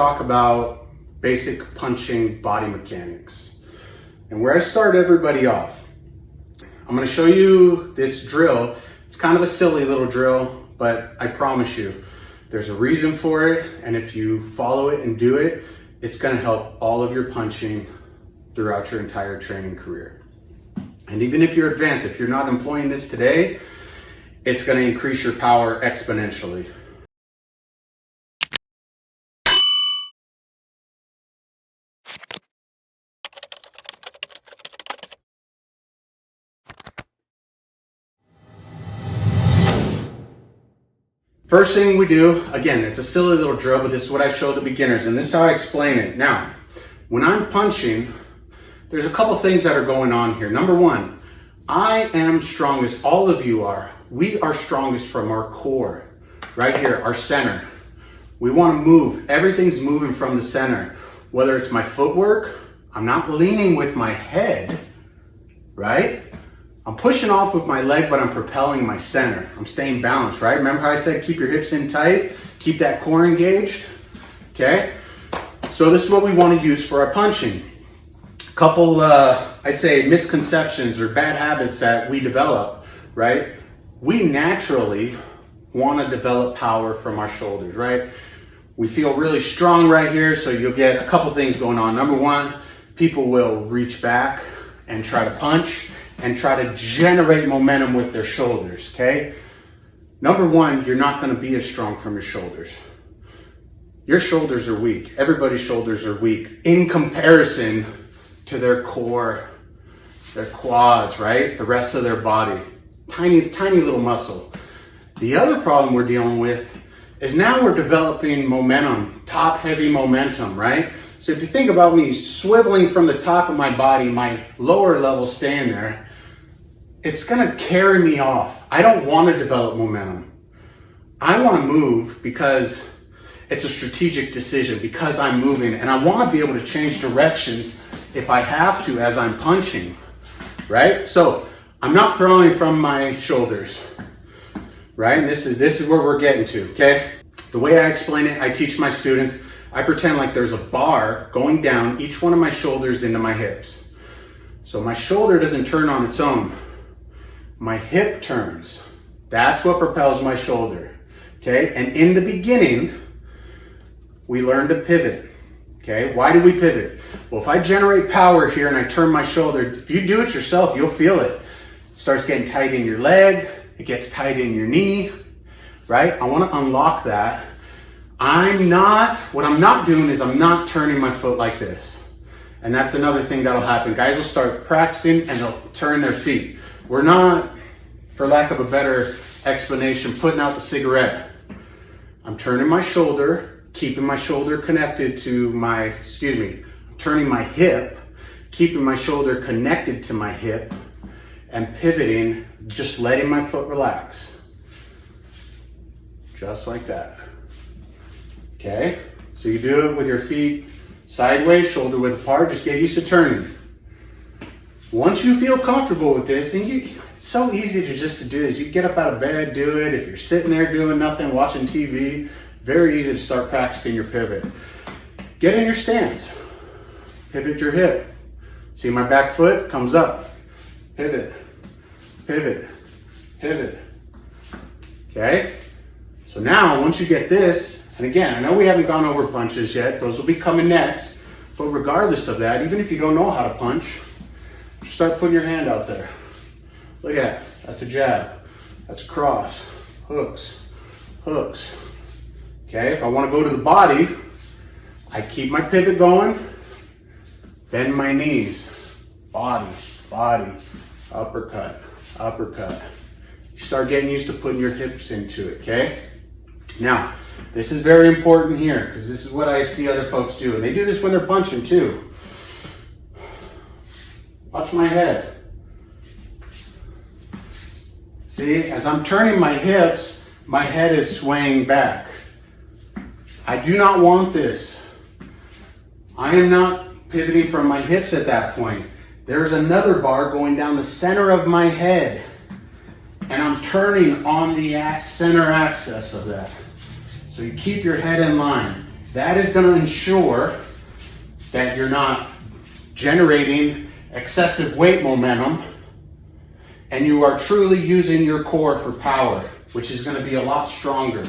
talk about basic punching body mechanics. And where I start everybody off, I'm going to show you this drill. It's kind of a silly little drill, but I promise you, there's a reason for it. And if you follow it and do it, it's going to help all of your punching throughout your entire training career. And even if you're advanced, if you're not employing this today, it's going to increase your power exponentially. First thing we do, again, it's a silly little drill, but this is what I show the beginners, and this is how I explain it. Now, when I'm punching, there's a couple things that are going on here. Number one, I am strongest, all of you are. We are strongest from our core, right here, our center. We want to move, everything's moving from the center. Whether it's my footwork, I'm not leaning with my head, right? I'm pushing off with my leg, but I'm propelling my center. I'm staying balanced, right? Remember how I said keep your hips in tight, keep that core engaged, okay? So this is what we want to use for our punching. A couple, I'd say misconceptions or bad habits that we develop, right? We naturally want to develop power from our shoulders, right? We feel really strong right here, so you'll get a couple things going on. Number one, people will reach back and try to punch and try to generate momentum with their shoulders, okay? Number one, you're not gonna be as strong from your shoulders. Your shoulders are weak. Everybody's shoulders are weak in comparison to their core, their quads, right? The rest of their body. Tiny, tiny little muscle. The other problem we're dealing with is now we're developing momentum, top heavy momentum, right? So if you think about me swiveling from the top of my body, my lower level staying there, it's gonna carry me off. I don't wanna develop momentum. I wanna move because it's a strategic decision, because I'm moving, and I wanna be able to change directions if I have to as I'm punching, right? So I'm not throwing from my shoulders, right? And this is where we're getting to, okay? The way I explain it, I teach my students, I pretend like there's a bar going down each one of my shoulders into my hips. So my shoulder doesn't turn on its own. My hip turns. That's what propels my shoulder, okay? And in the beginning, we learn to pivot, okay? Why do we pivot? Well, if I generate power here and I turn my shoulder, if you do it yourself, you'll feel it. It starts getting tight in your leg, it gets tight in your knee, right? I wanna unlock that. What I'm not doing is I'm not turning my foot like this. And that's another thing that'll happen. Guys will start practicing and they'll turn their feet. We're not, for lack of a better explanation, putting out the cigarette. I'm turning my shoulder, keeping my shoulder connected to my, turning my hip, keeping my shoulder connected to my hip, and pivoting, just letting my foot relax. Just like that. Okay? So you do it with your feet sideways, shoulder width apart, just get used to turning. Once you feel comfortable with this, and it's so easy to just do this. You get up out of bed, do it. If you're sitting there doing nothing, watching TV, very easy to start practicing your pivot. Get in your stance. Pivot your hip. See my back foot comes up. Pivot, pivot, pivot. Okay? So now, once you get this, and again, I know we haven't gone over punches yet. Those will be coming next. But regardless of that, even if you don't know how to punch, just start putting your hand out there. Look at that. That's a jab. That's a cross. Hooks. Hooks. Okay, if I want to go to the body, I keep my pivot going. Bend my knees. Body. Body. Uppercut. Uppercut. You start getting used to putting your hips into it, okay? Now, this is very important here because this is what I see other folks do. And they do this when they're punching too. Watch my head. See, as I'm turning my hips, my head is swaying back. I do not want this. I am not pivoting from my hips at that point. There's another bar going down the center of my head, and I'm turning on the center axis of that. So you keep your head in line. That is going to ensure that you're not generating excessive weight momentum and you are truly using your core for power, which is going to be a lot stronger.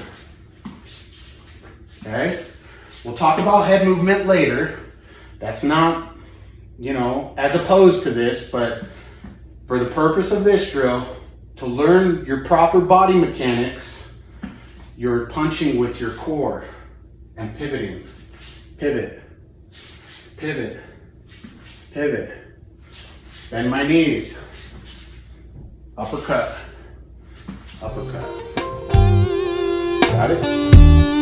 Okay? We'll talk about head movement later. That's not, as opposed to this, but for the purpose of this drill, to learn your proper body mechanics, you're punching with your core and pivoting. Pivot, pivot, pivot. Bend my knees. Uppercut, uppercut. Got it?